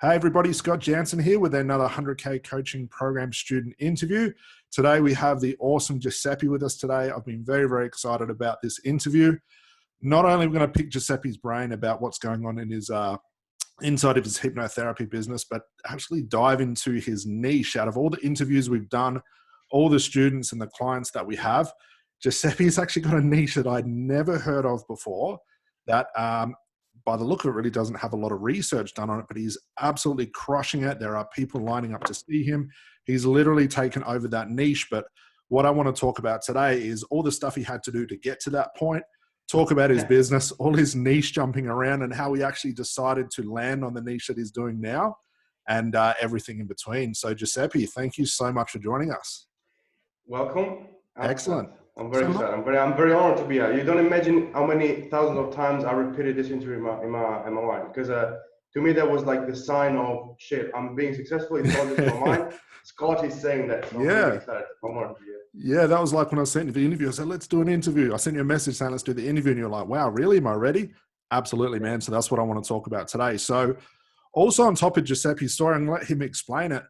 Hey everybody, Scott Jansen here with another 100K coaching program student interview. Today we have the awesome Giuseppe with us today. I've been very, very excited about this interview. Not only are we going to pick Giuseppe's brain about what's going on in his inside of his hypnotherapy business, but actually dive into his niche. Out of all the interviews we've done, all the students and the clients that we have, Giuseppe's actually got a niche that I'd never heard of before that by the look of it, really doesn't have a lot of research done on it, but he's absolutely crushing it. There are people lining up to see him. He's literally taken over that niche. But what I want to talk about today is all the stuff he had to do to get to that point, talk about his business, all his niche jumping around, and how he actually decided to land on the niche that he's doing now, and everything in between. So Giuseppe, thank you so much for joining us. Welcome. Excellent. I'm very excited. I'm very honored to be here. You don't imagine how many thousands of times I repeated this interview in my mind, because to me that was like the sign of shit. I'm being successful. It's all in my mind. Scott is saying that. So I'm really excited. I'm honored to be here. Yeah, that was like when I sent you the interview. I said, let's do an interview. I sent you a message saying, let's do the interview. And you're like, wow, really? Am I ready? Absolutely, man. So that's what I want to talk about today. So also on top of Giuseppe's story, and let him explain it,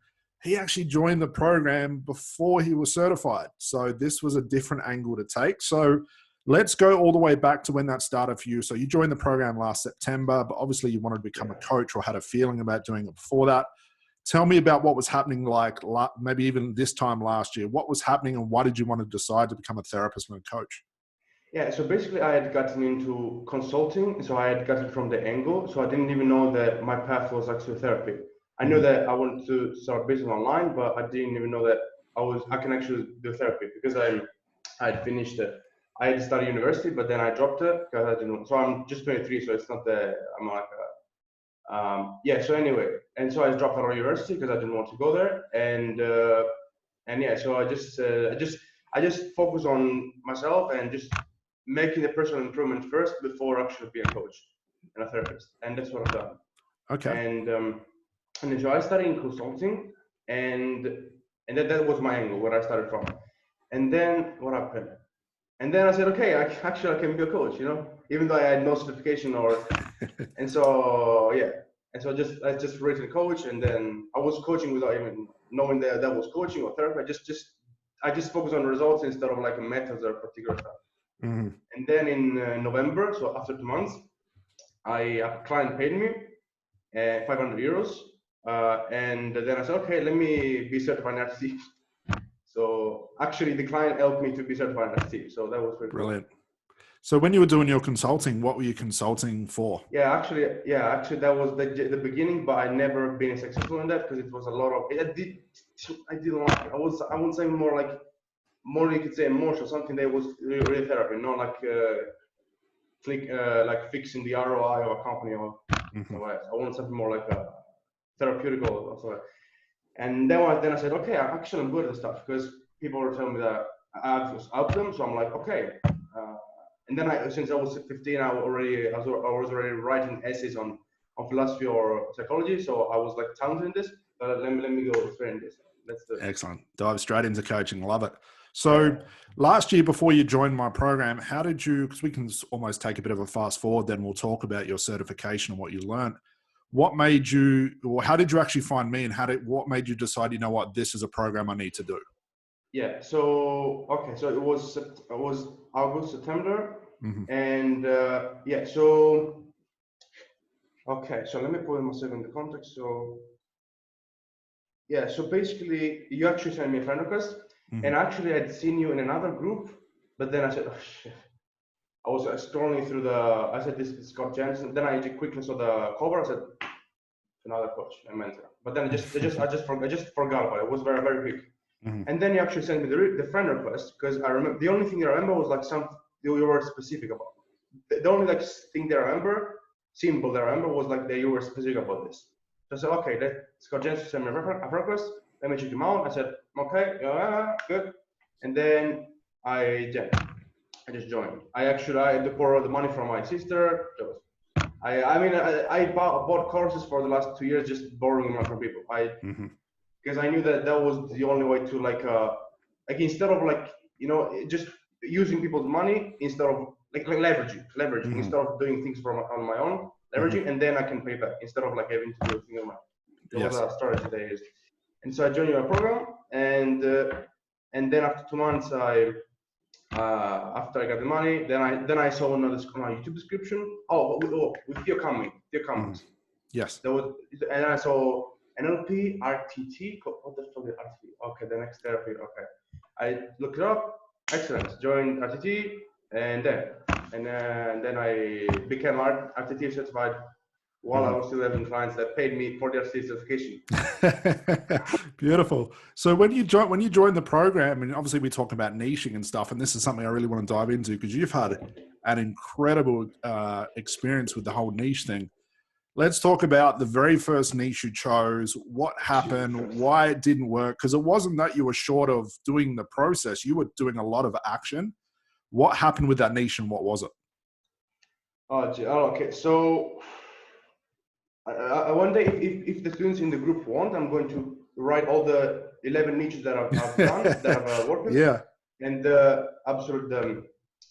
he actually joined the program before he was certified. So this was a different angle to take. So let's go all the way back to when that started for you. So you joined the program last September, but obviously you wanted to become a coach or had a feeling about doing it before that. Tell me about what was happening, like maybe even this time last year. What was happening and why did you want to decide to become a therapist and a coach? Yeah, so basically I had gotten into consulting. So I had gotten from the angle. So I didn't even know that my path was actually therapy. I knew that I wanted to start business online, but I didn't even know that I can actually do therapy, because I had finished it. I had studied university, but then I dropped it because I didn't. So I'm just 23, so it's not that I'm like so anyway, and so I dropped out of university because I didn't want to go there, and yeah, so I just focus on myself and just making the personal improvement first before actually being a coach and a therapist, and that's what I've done. Okay. And so I started in consulting, and that was my angle, where I started from. And then what happened? And then I said, okay, I can be a coach, even though I had no certification and so yeah. And so I just raised a coach, and then I was coaching without even knowing that was coaching or therapy. I just focused on results instead of like methods or particular stuff. And then in November, so after 2 months, a client paid me 500 euros. And then I said, okay, let me be certified in RTC. So actually the client helped me to be certified in RTC. So that was really brilliant. Cool. So when you were doing your consulting, what were you consulting for? Yeah, actually that was the beginning, but I never been successful in that, because it was a lot of, I didn't like it. I wouldn't say more you could say emotional, something that was really therapy, not like like fixing the ROI of a company or something else. I wanted something more like a therapeutical or something. And then I said, okay, I'm good at this stuff, because people were telling me that I have to help them. So I'm like, okay. And then since I was 15, I was already writing essays on philosophy or psychology. So I was like talented in this. But let me go straight in this. Let's do it. Excellent. Dive straight into coaching. Love it. So last year, before you joined my program, how did you, because we can almost take a bit of a fast forward, then we'll talk about your certification and what you learned. What made you, or how did you actually find me, and what made you decide, you know what, this is a program I need to do? Yeah. So, okay. So it was August, September. And yeah, so, okay. So let me put myself in the context. So yeah, so basically you actually sent me a friend request, and actually I'd seen you in another group, but then I said, oh shit. I was scrolling through I said, this is Scott Jansen. Then I quickly saw the cover. I said, another coach and mentor. But then I just forgot about it. It was very, very quick. And then you actually sent me the friend request, because I remember the only thing I remember was like something you were specific about. The only like thing that I remember, simple that I remember, was like that you were specific about this. So I said, okay, Scott Jansen sent me a friend request. Let me check him out. I said, okay, good. And then I just joined. I had to borrow the money from my sister. I bought courses for the last 2 years, just borrowing money from people. Because I knew that was the only way to like instead of like, just using people's money, instead of like leveraging instead of doing things on my own, leveraging, and then I can pay back instead of like having to do things on my own. All the strategy they used. And so I joined your program, and then after 2 months, after I got the money, then I saw another YouTube description. With Theo Cummings. Yes. And I saw NLP, RTT. What the fuck is RTT? Okay, the next therapy. Okay, I looked it up. Excellent. Joined RTT, and then I became RTT certified while I was still having clients that paid me for their certification. Beautiful. So when you joined the program, and obviously we talk about niching and stuff, and this is something I really want to dive into because you've had an incredible experience with the whole niche thing. Let's talk about the very first niche you chose. What happened? Why it didn't work? Because it wasn't that you were short of doing the process. You were doing a lot of action. What happened with that niche and what was it? Okay. So one day, if the students in the group want, I'm going to write all the 11 niches that I've done, that I've worked with. Yeah. And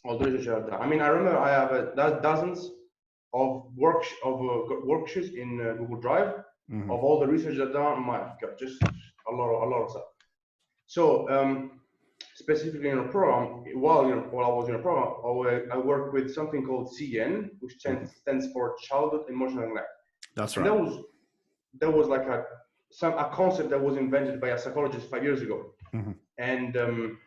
all the research I've done. I mean, I remember I have dozens of worksheets in Google Drive of all the research I've done. My God, just a lot of stuff. So specifically in a program, while I was in a program, I worked with something called CN, which stands for Childhood Emotional Neglect. That's right. And that was like a concept that was invented by a psychologist 5 years ago. And then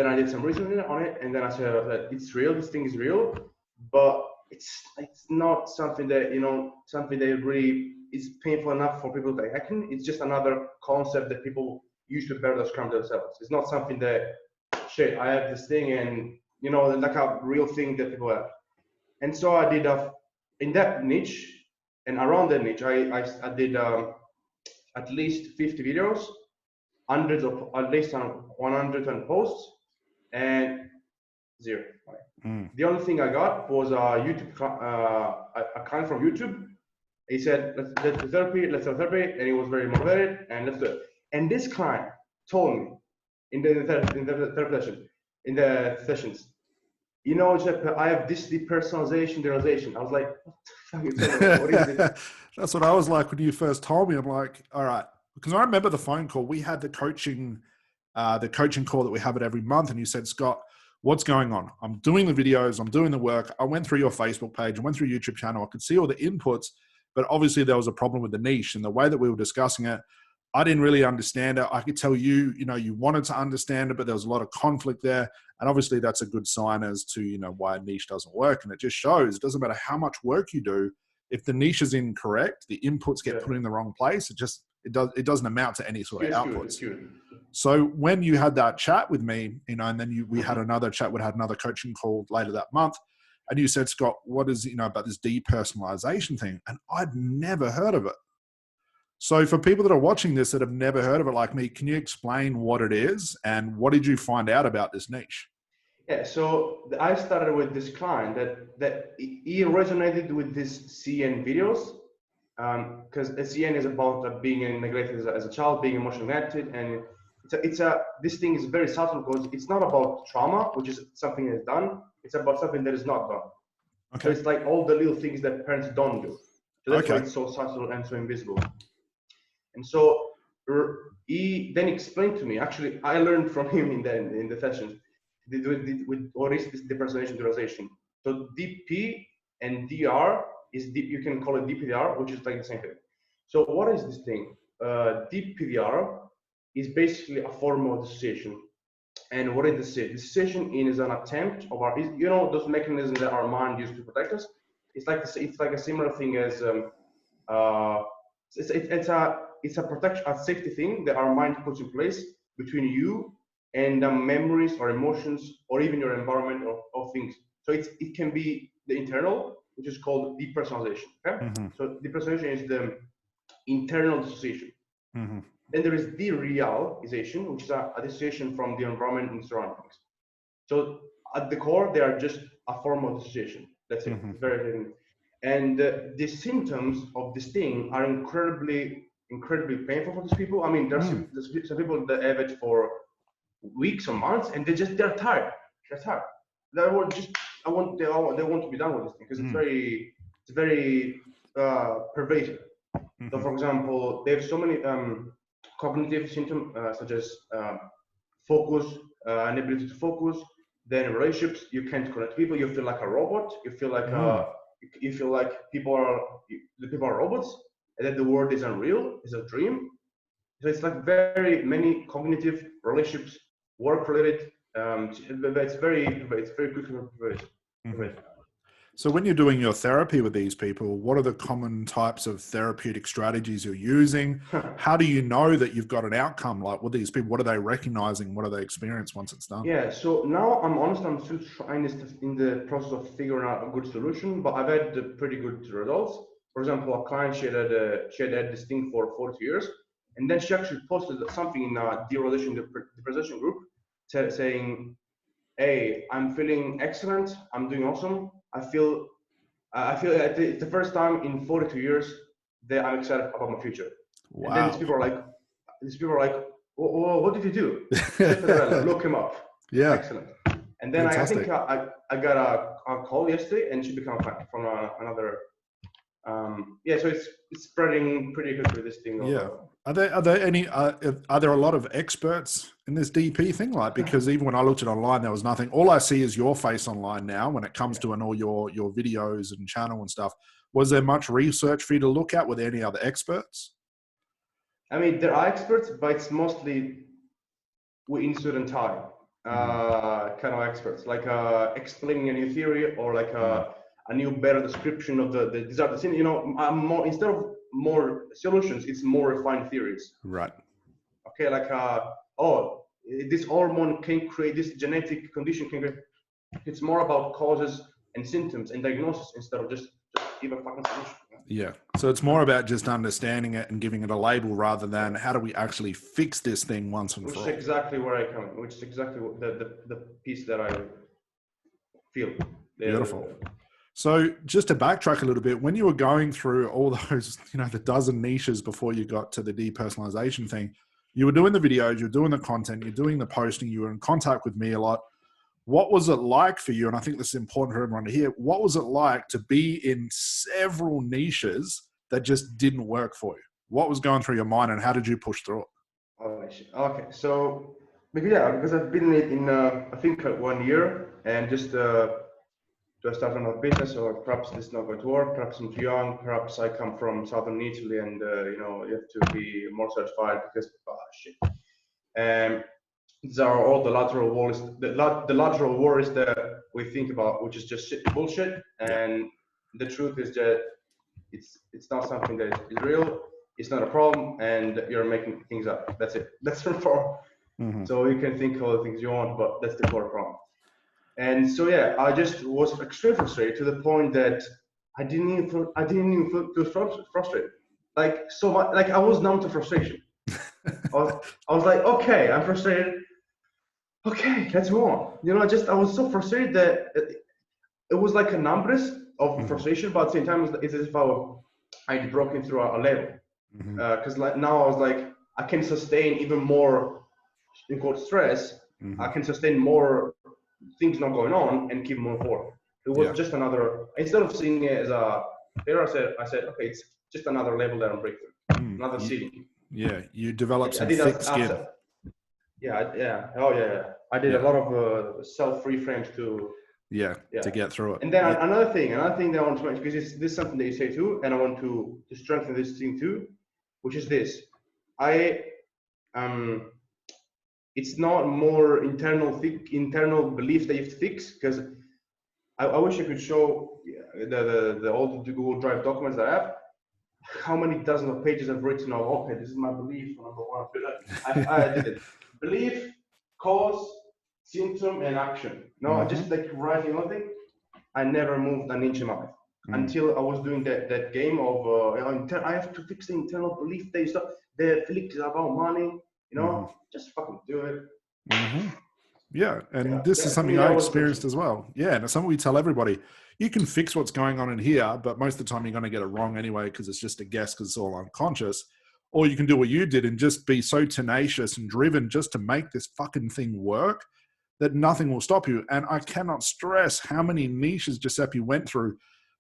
I did some research on it, and then I said that it's real. This thing is real, but it's not something that really is painful enough for people to take action. It's just another concept that people use to better describe themselves. It's not something that shit. I have this thing, and like a real thing that people have. And so I did in that niche. And around that niche, I did at least 50 videos, at least 110 posts, and zero. The only thing I got was a client from YouTube. He said, let's do therapy, and he was very motivated, and let's do it. And this client told me in the sessions, Giuseppe, I have this depersonalization, realization. I was like, what the fuck? What is it? That's what I was like when you first told me. I'm like, all right. Because I remember the phone call. We had the coaching call that we have it every month. And you said, Scott, what's going on? I'm doing the videos. I'm doing the work. I went through your Facebook page. I went through your YouTube channel. I could see all the inputs. But obviously there was a problem with the niche. And the way that we were discussing it, I didn't really understand it. I could tell you wanted to understand it, but there was a lot of conflict there. And obviously that's a good sign as to, why a niche doesn't work. And it just shows, it doesn't matter how much work you do. If the niche is incorrect, the inputs get put in the wrong place. It doesn't amount to any sort of outputs. So when you had that chat with me, and then we had another chat, we had another coaching call later that month. And you said, Scott, what is, about this depersonalization thing? And I'd never heard of it. So for people that are watching this that have never heard of it like me, can you explain what it is and what did you find out about this niche? Yeah, so I started with this client that he resonated with this CN videos because CN is about being neglected as a child, being emotionally neglected, and this thing is very subtle because it's not about trauma, which is something that's done. It's about something that is not done. Okay. So it's like all the little things that parents don't do. So that's why it's so subtle and so invisible. And so he then explained to me, actually, I learned from him in the sessions, with what is this depersonalization realization. So DP and DR you can call it DPDR, which is like the same thing. So what is this thing? DPDR is basically a form of dissociation. And what is dissociation? Dissociation is an attempt of those mechanisms that our mind uses to protect us. It's like a similar thing as it's a protection, a safety thing that our mind puts in place between you and memories or emotions or even your environment of things. So it can be the internal, which is called depersonalization. Okay, so depersonalization is the internal dissociation. Then there is derealization, which is a dissociation from the environment and surroundings. So at the core, they are just a form of dissociation. That's it. It's very hidden. And the symptoms of this thing are incredibly painful for these people. I mean, there's some people that have it for weeks or months, and they're tired. They're tired. They want to be done with this thing because it's very pervasive. So, for example, they have so many cognitive symptoms such as focus, inability to focus. Then in relationships, you can't connect people. You feel like a robot. You feel like people are robots, and that the world is unreal. It's a dream. So it's like very many cognitive relationships, work related. It's very quickly pervasive. So when you're doing your therapy with these people, what are the common types of therapeutic strategies you're using? How do you know that you've got an outcome? Like with these people, what are they recognizing? What do they experience once it's done? Yeah, so now I'm still trying this in the process of figuring out a good solution, but I've had pretty good results. For example, a client, she had this thing for 40 years, and then she actually posted something in a depression group saying, hey, I'm feeling excellent. I'm doing awesome. I feel it's the first time in 42 years that I'm excited about my future. Wow. And then these people are like, what did you do? Look him up. Yeah. Excellent. And then Fantastic. I got a call yesterday, and she became a client from another. So it's spreading pretty quickly, this thing. Yeah. Are there a lot of experts in this DP thing? Like, because even when I looked at online, there was nothing. All I see is your face online now when it comes to all your videos and channel and stuff. Was there much research for you to look at? Were there any other experts? I mean, there are experts, but it's mostly in suit and tie kind of experts, like explaining a new theory or like a new, better description of the design. You know, more, instead of more solutions, it's more refined theories. Right. Okay, like this hormone can create this genetic condition. It's more about causes and symptoms and diagnosis instead of just give a fucking solution. Yeah. So it's more about just understanding it and giving it a label rather than how do we actually fix this thing once and for all. Which is exactly where I come in, which is exactly the piece that I feel. Beautiful. So just to backtrack a little bit, when you were going through all those, the dozen niches before you got to the depersonalization thing, you were doing the videos, you're doing the content, you're doing the posting, you were in contact with me a lot. What was it like for you? And I think this is important for everyone to hear. What was it like to be in several niches that just didn't work for you? What was going through your mind and how did you push through it? Okay. So, because I've been in I think 1 year, and just to start another business, or perhaps this is not going to work, perhaps I'm too young, perhaps I come from southern Italy and you have to be more certified because shit. These are all the lateral worries. The lateral worries that we think about, which is just bullshit. And the truth is that it's not something that is real. It's not a problem, and you're making things up. That's it. That's the problem. Mm-hmm. So you can think all the things you want, but that's the core problem. And so I just was extremely frustrated to the point that I didn't even feel frustrated. Like so much, like I was numb to frustration. I was like, okay, I'm frustrated. Okay, let's move on. I was so frustrated that it was like a numbness of frustration, but at the same time, it's as if I had broken through a level. Because now I was like, I can sustain even more, in quote, stress. I can sustain more things not going on and keep moving forward. It was just another, instead of seeing it as a failure, I said, okay, it's just another level that I'm breaking through, another ceiling. Yeah, you developed some thick skin. I did a lot of self-reframes to get through it. And then another thing that I want to mention, because this is something that you say too, and I want to strengthen this thing too, which is this. It's not more internal beliefs that you have to fix, because I wish I could show the old Google Drive documents that I have, how many dozens of pages I've written of, okay, this is my belief, number one. I did it. Belief, cause, symptom, and action. I just like writing one thing. I never moved an inch in my life until I was doing that game of I have to fix the internal belief that stuff. The feeling is about money, just fucking do it. Yeah, and this is something I experienced as well. Yeah, and it's something we tell everybody. You can fix what's going on in here, but most of the time you're going to get it wrong anyway because it's just a guess because it's all unconscious. Or you can do what you did and just be so tenacious and driven just to make this fucking thing work that nothing will stop you. And I cannot stress how many niches Giuseppe went through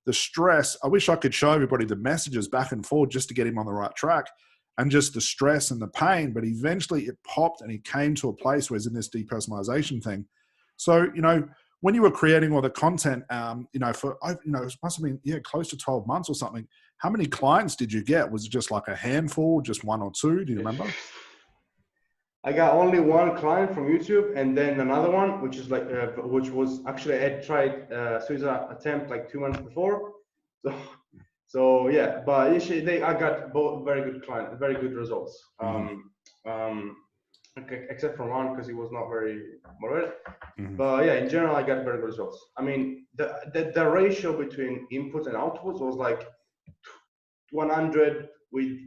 the stress, I wish I could show everybody the messages back and forth just to get him on the right track, and just the stress and the pain. But eventually it popped and he came to a place where he's in this depersonalization thing. So, you know, when you were creating all the content, you know, for, you know, it must have been, yeah, close to 12 months or something. How many clients did you get? Was it just like a handful, just one or two? Do you remember? I got only one client from YouTube, and then another one, which is like, which was actually I had tried suicide attempt like 2 months before. So yeah, but I got both very good clients, very good results. Except for one because he was not very motivated. But yeah, in general, I got very good results. I mean, the ratio between input and outputs was like 100 with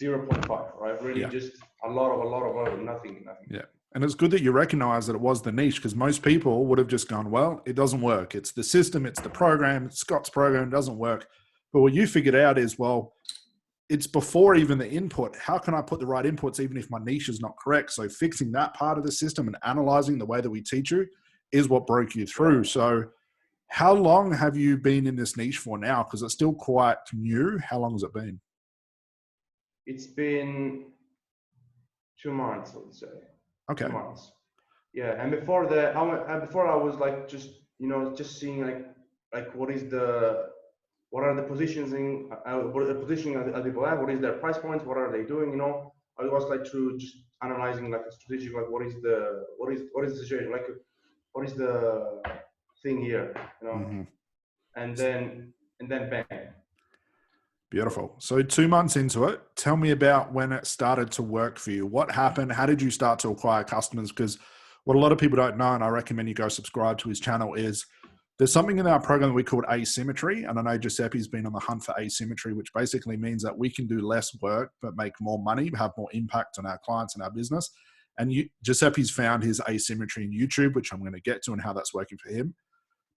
0.5, right? Really, just a lot of nothing. Yeah. And it's good that you recognize that it was the niche, because most people would have just gone, well, it doesn't work. It's the system, it's the program, it's Scott's program, it doesn't work. But what you figured out is, well, it's before even the input. How can I put the right inputs even if my niche is not correct? So fixing that part of the system and analyzing the way that we teach you is what broke you through. So how long have you been in this niche for now? Because it's still quite new. How long has it been? It's been 2 months, I would say. Okay. 2 months. Yeah, and before I was like just, you know, just seeing like what are the positioning of people at, what is their price points, what are they doing, you know. I was like to just analyzing like a strategic, like what is the situation, like what is the thing here, you know. And then bang. Beautiful. So 2 months into it, tell me about when it started to work for you. What happened? How did you start to acquire customers? Because what a lot of people don't know, and I recommend you go subscribe to his channel, is there's something in our program that we call asymmetry. And I know Giuseppe's been on the hunt for asymmetry, which basically means that we can do less work, but make more money, have more impact on our clients and our business. And Giuseppe's found his asymmetry in YouTube, which I'm going to get to, and how that's working for him.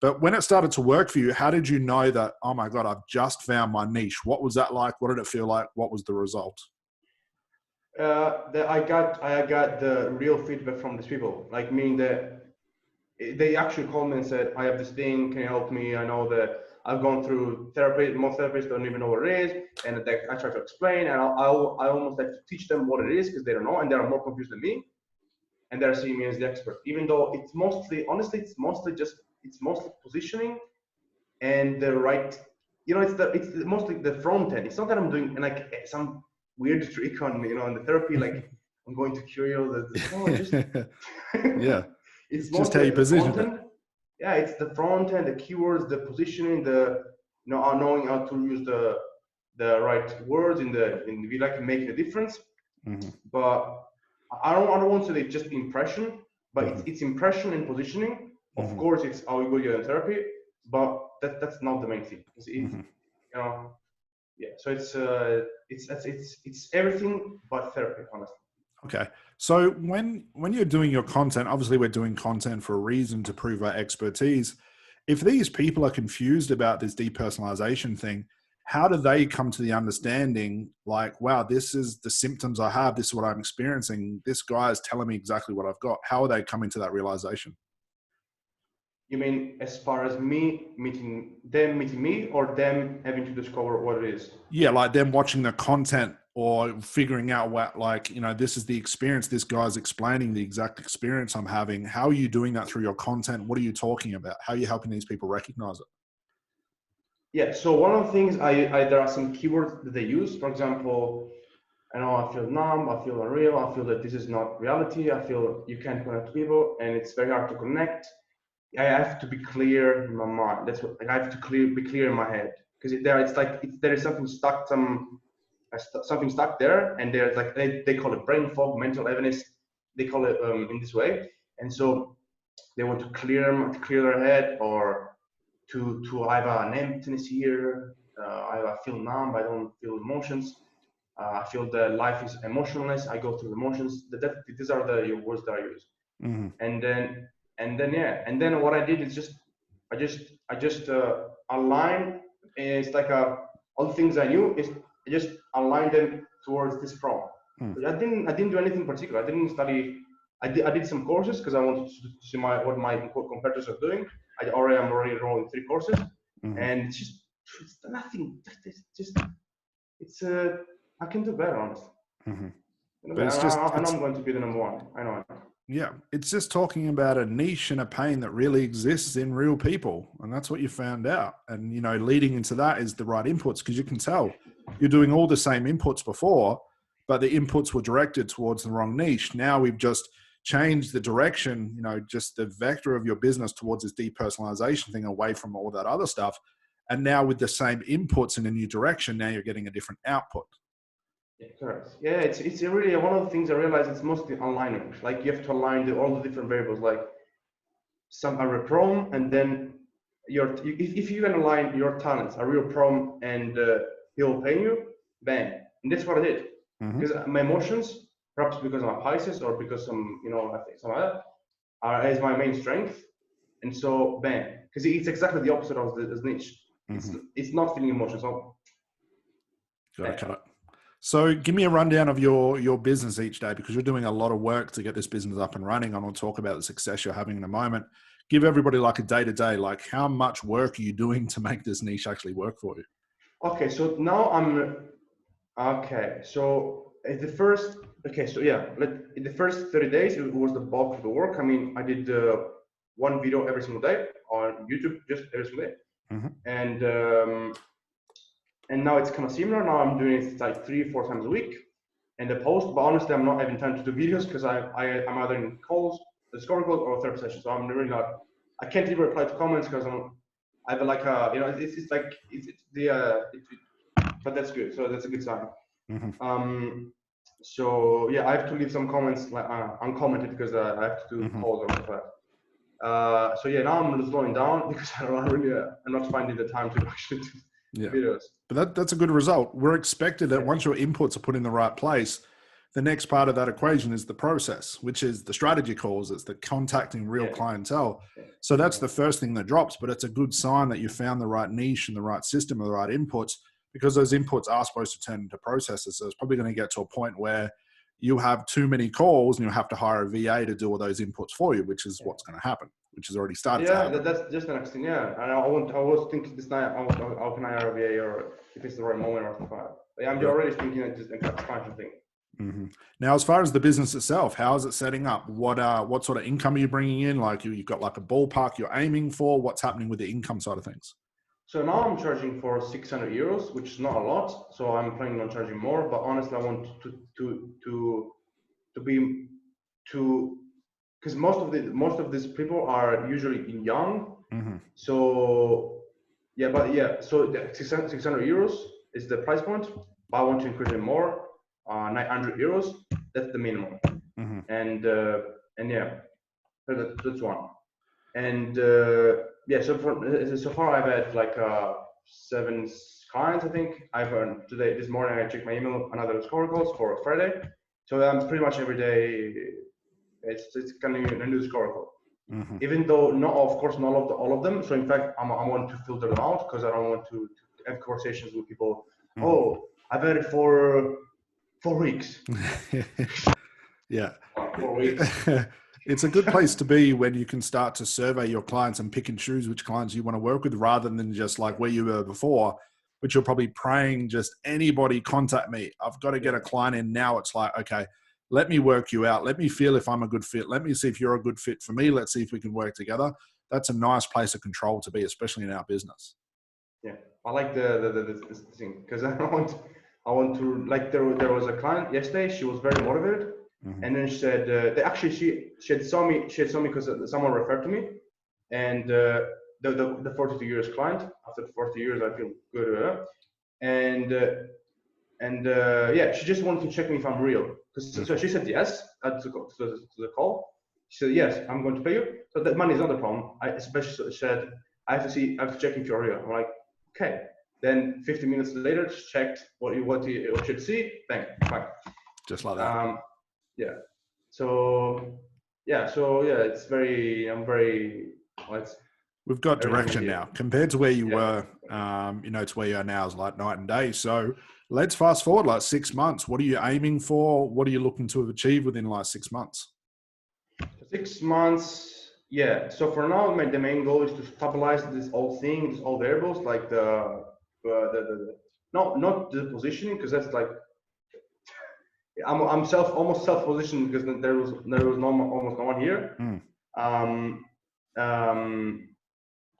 But when it started to work for you, how did you know that, oh my God, I've just found my niche? What was that like? What did it feel like? What was the result? I got the real feedback from these people, like meaning that they actually called me and said, I have this thing, can you help me? I know that I've gone through therapy, most therapists don't even know what it is, and I try to explain, and I almost like to teach them what it is because they don't know, and they're more confused than me, and they're seeing me as the expert, even though it's mostly, honestly, it's mostly positioning and the right, you know, it's mostly the front end. It's not that I'm doing like some weird trick on, you know, on the therapy, like I'm going to cure you. No, just yeah, it's just how you position it. Yeah, it's the front end, the keywords, the positioning, the, you know, knowing how to use the right words we like making a difference. But I don't want to say just impression, but it's impression and positioning. Of course, it's how you go in therapy, but that's not the main thing. You know, yeah. So it's everything but therapy, honestly. Okay. So when you're doing your content, obviously we're doing content for a reason, to prove our expertise. If these people are confused about this depersonalization thing, how do they come to the understanding like, wow, this is the symptoms I have, this is what I'm experiencing, this guy is telling me exactly what I've got? How are they coming to that realization? You mean as far as me meeting me, or them having to discover what it is? Yeah, like them watching the content or figuring out what, like, you know, this is the experience, this guy's explaining the exact experience I'm having. How are you doing that through your content? What are you talking about? How are you helping these people recognize it? Yeah, so one of the things there are some keywords that they use. For example, I know I feel numb, I feel unreal, I feel that this is not reality, I feel you can't connect to people and it's very hard to connect. I have to be clear in my mind. That's what, like, I have to be clear in my head, because there is something stuck, something stuck there, and there's like they call it brain fog, mental heaviness. They call it in this way, and so they want to clear their head, or to I have an emptiness here. I feel numb. I don't feel emotions. I feel that life is emotionless. I go through emotions. These are the words that I use. And then what I did is I just aligned. It's like all the things I knew is I just aligned them towards this problem. I didn't do anything particular. I didn't study. I did some courses because I wanted to see what my competitors are doing. I'm already enrolled in 3 courses, and it's just it's nothing. It's I can do better, honestly. But it's just, I know I'm going to be the number one. I know. Yeah, it's just talking about a niche and a pain that really exists in real people. And that's what you found out. And, you know, leading into that is the right inputs, because you can tell you're doing all the same inputs before, but the inputs were directed towards the wrong niche. Now we've just changed the direction, you know, just the vector of your business towards this depersonalization thing away from all that other stuff. And now with the same inputs in a new direction, now you're getting a different output. Yeah, correct. Yeah, it's really one of the things I realized. It's mostly aligning. Like you have to align all the different variables. Like some are a problem, and then if you can align your talents, a real problem, and he'll pay you, bang. And that's what I did. Because my emotions, perhaps because I'm a Pisces or because some, you know, I think some other, is my main strength, and so bang. Because it's exactly the opposite of the niche. It's not feeling emotions. So, got to cut it. So give me a rundown of your business each day, because you're doing a lot of work to get this business up and running. I want to talk about the success you're having in a moment. Give everybody like a day-to-day, like how much work are you doing to make this niche actually work for you? Okay, so now so in the first 30 days, it was the bulk of the work. I mean, I did one video every single day on YouTube, just every single day. And now it's kind of similar. Now I'm doing it like 3-4 times a week, and the post. But honestly, I'm not having time to do videos because I'm either in calls, discovery calls, or therapy sessions. So I'm really not. I can't even reply to comments because I have like a, you know, but that's good. So that's a good sign. So yeah, I have to leave some comments like uncommented because I have to do calls or stuff like that. So yeah, now I'm slowing down because I'm not finding the time to actually do videos. But that's a good result. We're expected that once your inputs are put in the right place, the next part of that equation is the process, which is the strategy calls. It's the contacting real clientele. So that's the first thing that drops, but it's a good sign that you found the right niche and the right system or the right inputs, because those inputs are supposed to turn into processes. So it's probably going to get to a point where you have too many calls and you have to hire a VA to do all those inputs for you, which is what's going to happen, which has already started to happen. That's just the next thing. Yeah, and I was thinking this night, how can I hire a VA, or if it's the right moment or something. I'm already thinking of just an expansion thing. Now, as far as the business itself, how is it setting up? What sort of income are you bringing in? Like you've got like a ballpark you're aiming for. What's happening with the income side of things? So now I'm charging for 600 euros, which is not a lot. So I'm planning on charging more, but honestly, I want because most of these people are usually young. So so the 600 euros is the price point, but I want to increase it more. 900 euros, that's the minimum. And yeah, that's one. And so far I've had like 7 clients, I think. I've earned this morning I checked my email, another score calls for Friday. So I'm pretty much every day it's coming in a new score call. Even though of course not all of them. So in fact I want to filter them out because I don't want to have conversations with people. Oh, I've had it for 4 weeks. Yeah. 4 weeks. It's a good place to be when you can start to survey your clients and pick and choose which clients you want to work with, rather than just like where you were before, which you're probably praying just anybody contact me. I've got to get a client in now. It's like, okay, let me work you out. Let me feel if I'm a good fit. Let me see if you're a good fit for me. Let's see if we can work together. That's a nice place of control to be, especially in our business. Yeah, I like the thing because I want to like there was a client yesterday. She was very motivated. And then she said, she had saw me because someone referred to me, and the 42 years client. After 40 years, I feel good. She just wanted to check me if I'm real. So she said yes to the call. She said yes, I'm going to pay you. So that money is not a problem. I especially said I have to check if you're real. I'm like, okay. Then 15 minutes later, she checked what you should see. Bang, fine. Just like that. It's very, we've got direction now compared to where you were, to where you are now is like night and day. So let's fast forward like 6 months. What are you aiming for? What are you looking to achieve within like 6 months? 6 months. Yeah. So for now, the main goal is to stabilize this whole thing, these all variables, like the not the positioning, because that's like, I'm almost self-positioned, because there was almost no one here.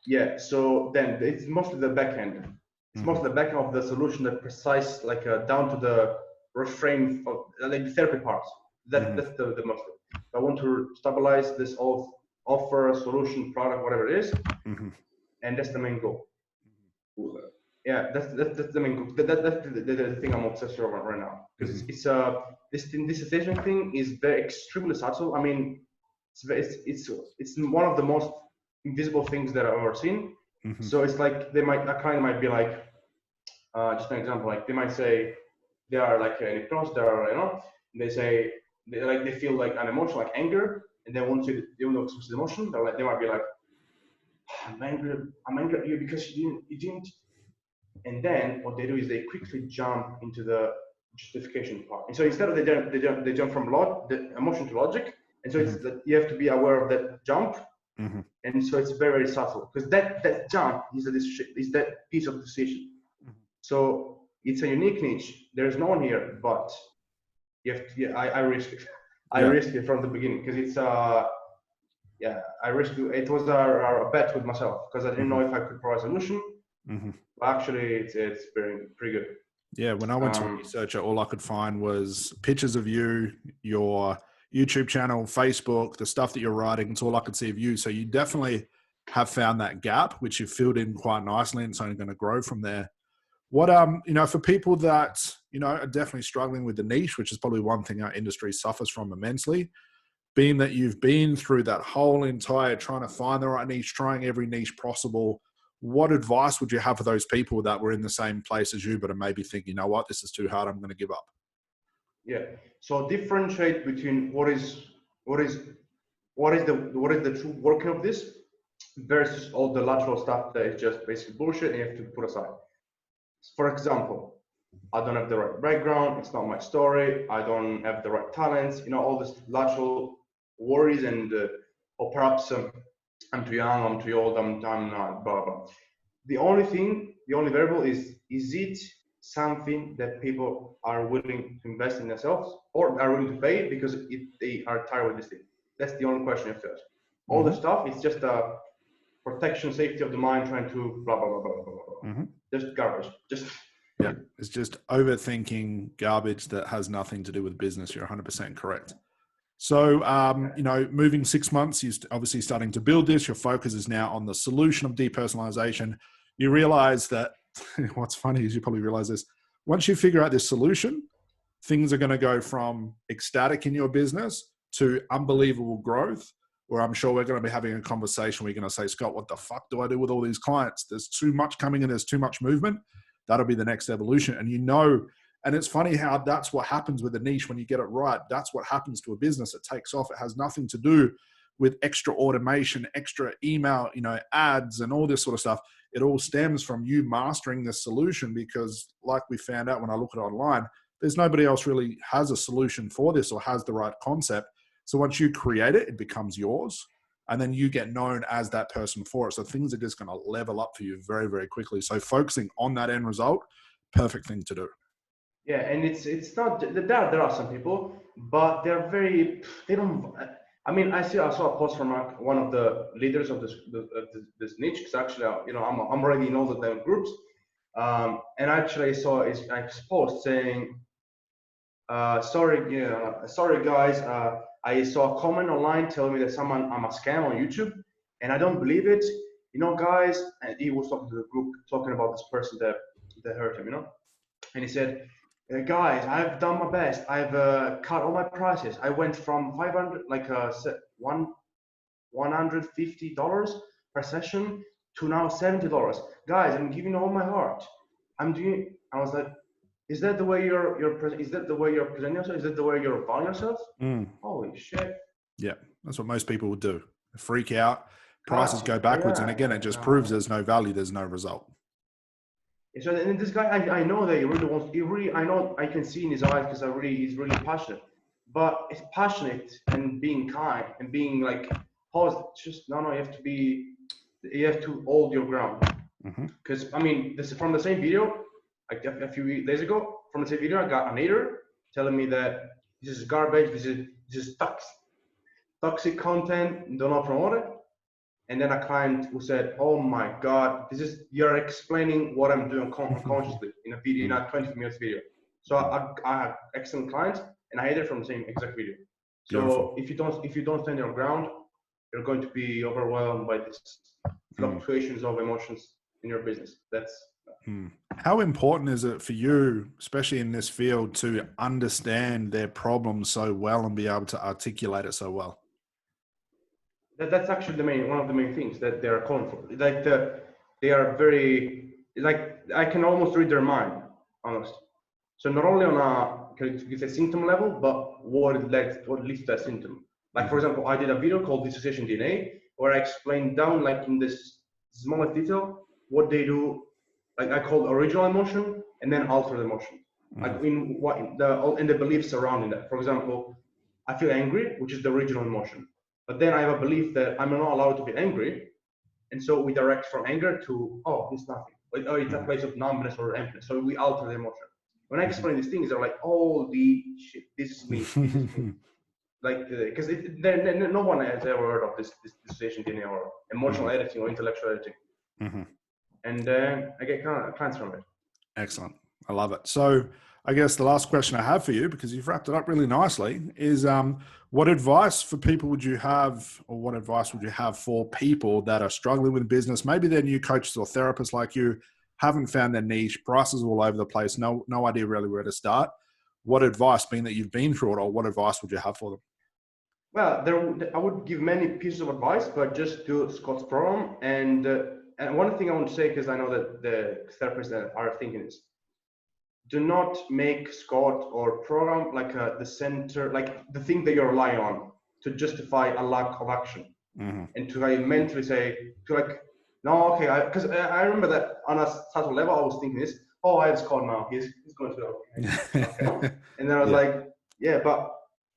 Yeah, so then it's mostly the back end. It's mostly the back end of the solution, that precise, like down to the reframe of like the therapy parts. That's the mostly. I want to stabilize this offer, solution, product, whatever it is, and that's the main goal. Yeah, that's the main goal. That's the thing I'm obsessed over right now, because this decision thing is very extremely subtle. I mean, it's one of the most invisible things that I've ever seen. So it's like a client might be like, just an example, like they might say they are like in hypnosis, they are, they say they feel like an emotion, like anger, and they want to express emotion. They might be like, I'm angry at you because you didn't. And then what they do is they quickly jump into the justification part. And so instead of they jump from the emotion to logic. And so it's that you have to be aware of that jump. And so it's very, very subtle, because that jump is that piece of decision. So it's a unique niche. There's no one here, but you have to, I risk it. I risk it from the beginning, because it's I risked it. It was a bet with myself, because I didn't know if I could provide a solution. But actually, it's pretty good. Yeah, when I went to research it, all I could find was pictures of you, your YouTube channel, Facebook, the stuff that you're writing. It's all I could see of you. So you definitely have found that gap, which you've filled in quite nicely, and it's only going to grow from there. What, for people that, are definitely struggling with the niche, which is probably one thing our industry suffers from immensely, being that you've been through that whole entire trying to find the right niche, trying every niche possible, what advice would you have for those people that were in the same place as you, but are maybe thinking, you know what, this is too hard, I'm going to give up? Yeah. So differentiate between what is the true working of this versus all the lateral stuff that is just basically bullshit and you have to put aside. For example, I don't have the right background, it's not my story, I don't have the right talents, all this lateral worries, and or perhaps I'm too young, I'm too old, I'm not, blah, blah. The only variable is it something that people are willing to invest in themselves, or are willing to pay because they are tired with this thing? That's the only question you have to ask. All the stuff, it's just a protection, safety of the mind, trying to blah, blah, blah, blah, blah, blah. Just garbage. Yeah, it's just overthinking garbage that has nothing to do with business. You're 100% correct. So, moving 6 months, you're obviously starting to build this. Your focus is now on the solution of depersonalization. You realize that what's funny is you probably realize this. Once you figure out this solution, things are going to go from ecstatic in your business to unbelievable growth, where I'm sure we're going to be having a conversation. We're going to say, Scott, what the fuck do I do with all these clients? There's too much coming in. There's too much movement. That'll be the next evolution. And it's funny how that's what happens with a niche when you get it right. That's what happens to a business. It takes off. It has nothing to do with extra automation, extra email, ads and all this sort of stuff. It all stems from you mastering this solution, because like we found out when I look at it online, there's nobody else really has a solution for this or has the right concept. So once you create it, it becomes yours. And then you get known as that person for it. So things are just going to level up for you very, very quickly. So focusing on that end result, perfect thing to do. Yeah, and it's not, there are some people, but they don't, I mean, I saw a post from one of the leaders of this niche, because actually, I'm already in all the damn groups. And actually I saw his post saying, sorry guys, I saw a comment online telling me that I'm a scam on YouTube, and I don't believe it. Guys, and he was talking to the group, talking about this person that hurt him, and he said, guys, I've done my best. I've cut all my prices. I went from $150 per session to now $70. Guys, I'm giving all my heart. I was like, is that the way you're presenting yourself? Is that the way you're valuing yourself? Holy shit. Yeah, that's what most people would do. They freak out, prices go backwards, and again, it just proves there's no value, there's no result. So, and this guy, I know that he really wants. I know, I can see in his eyes, because he's really passionate. But it's passionate and being kind and being like positive. Just no. You have to hold your ground. Because I mean, this is from the same video, like a few days ago. From the same video, I got an hater telling me that this is garbage, this is toxic content, do not promote it. And then a client who said, "Oh my God, you're explaining what I'm doing unconsciously in a video, in a 20 minutes video." So I have excellent clients, and I hate it from the same exact video. So Beautiful. if you don't stand your ground, you're going to be overwhelmed by these fluctuations of emotions in your business. That's How important is it for you, especially in this field, to understand their problems so well and be able to articulate it so well? That's actually one of the main things that they are calling for. Like they are very, like, I can almost read their mind, almost. So not only on a symptom level, but what leads to that symptom. Like, for example, I did a video called Dissociation DNA, where I explained down, like, in this smallest detail, what they do. Like, I call original emotion and then altered emotion. Like in the beliefs surrounding that. For example, I feel angry, which is the original emotion. But then I have a belief that I'm not allowed to be angry. And so we direct from anger to, oh, it's nothing. Oh, it's a place of numbness or emptiness. So we alter the emotion. When I explain these things, they're like, holy shit, this is me. This is me. Like, because no one has ever heard of this dissociation DNA or emotional editing or intellectual editing. And I get clients from it. Excellent. I love it. So I guess the last question I have for you, because you've wrapped it up really nicely, is what advice for people would you have, or what advice would you have for people that are struggling with business? Maybe they're new coaches or therapists like you, haven't found their niche, prices all over the place, no idea really where to start. What advice, being that you've been through it all, what advice would you have for them? Well, I would give many pieces of advice, but just do Scott's program. And one thing I want to say, because I know that the therapists that are thinking is, do not make Scott or program like the center, like the thing that you're relying on to justify a lack of action. And to mentally say, no, okay, because I remember that on a subtle level, I was thinking this, oh, I have Scott now, he's going to okay. And then I was like, yeah, but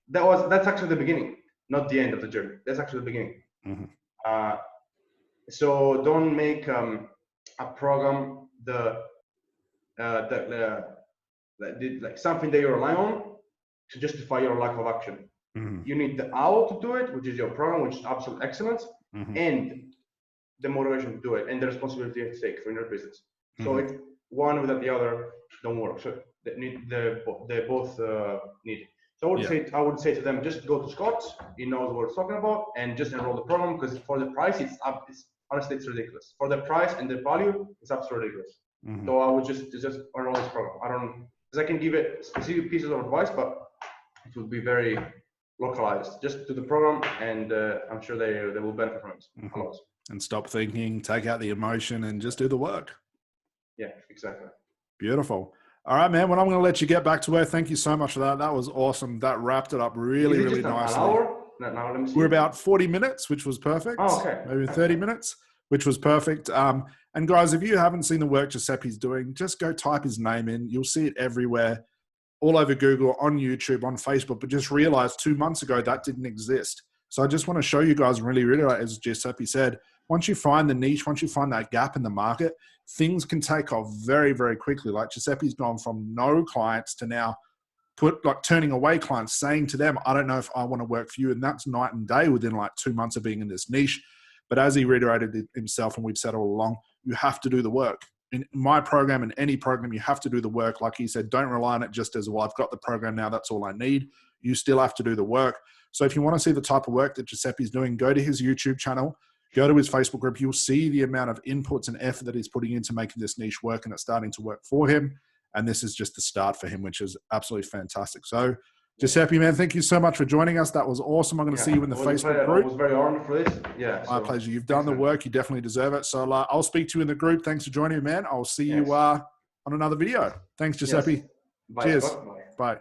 that's actually the beginning, not the end of the journey. That's actually the beginning. So don't make a program like something that you rely on to justify your lack of action. You need the owl to do it, which is your program, which is absolute excellence, and the motivation to do it, and the responsibility to take for your business. So it's one without the other don't work. So they both need it. So I would say to them, just go to Scott. He knows what he's talking about, and just enroll the program, because for the price, honestly, it's ridiculous. For the price and the value, it's absolutely ridiculous. So I would just enroll this program. Because I can give it specific pieces of advice, but it will be very localized. Just do the program, and I'm sure they will benefit from it a lot. And stop thinking, take out the emotion, and just do the work. Yeah, exactly. Beautiful. All right, man. Well, I'm going to let you get back to work. Thank you so much for that. That was awesome. That wrapped it up really nicely. An hour? No, let me see. We're about 40 minutes, which was perfect. Oh, okay. Maybe 30 minutes, which was perfect. And guys, if you haven't seen the work Giuseppe's doing, just go type his name in. You'll see it everywhere, all over Google, on YouTube, on Facebook. But just realize 2 months ago that didn't exist. So I just want to show you guys and really reiterate, as Giuseppe said, once you find the niche, once you find that gap in the market, things can take off very, very quickly. Like Giuseppe's gone from no clients to now turning away clients, saying to them, I don't know if I want to work for you. And that's night and day within like 2 months of being in this niche. But as he reiterated himself, and we've said all along, you have to do the work. In my program, in any program, you have to do the work. Like he said, don't rely on it just as, well, I've got the program now, that's all I need. You still have to do the work. So if you want to see the type of work that Giuseppe's doing, go to his YouTube channel, go to his Facebook group. You'll see the amount of inputs and effort that he's putting into making this niche work, and it's starting to work for him. And this is just the start for him, which is absolutely fantastic. So Giuseppe, man, thank you so much for joining us. That was awesome. I'm going to see you in the Facebook group. I was very honored for this. Yeah. My pleasure. You've done the work. You definitely deserve it. So I'll speak to you in the group. Thanks for joining me, man. I'll see you on another video. Thanks, Giuseppe. Yes. Bye. Cheers. Bye. Bye.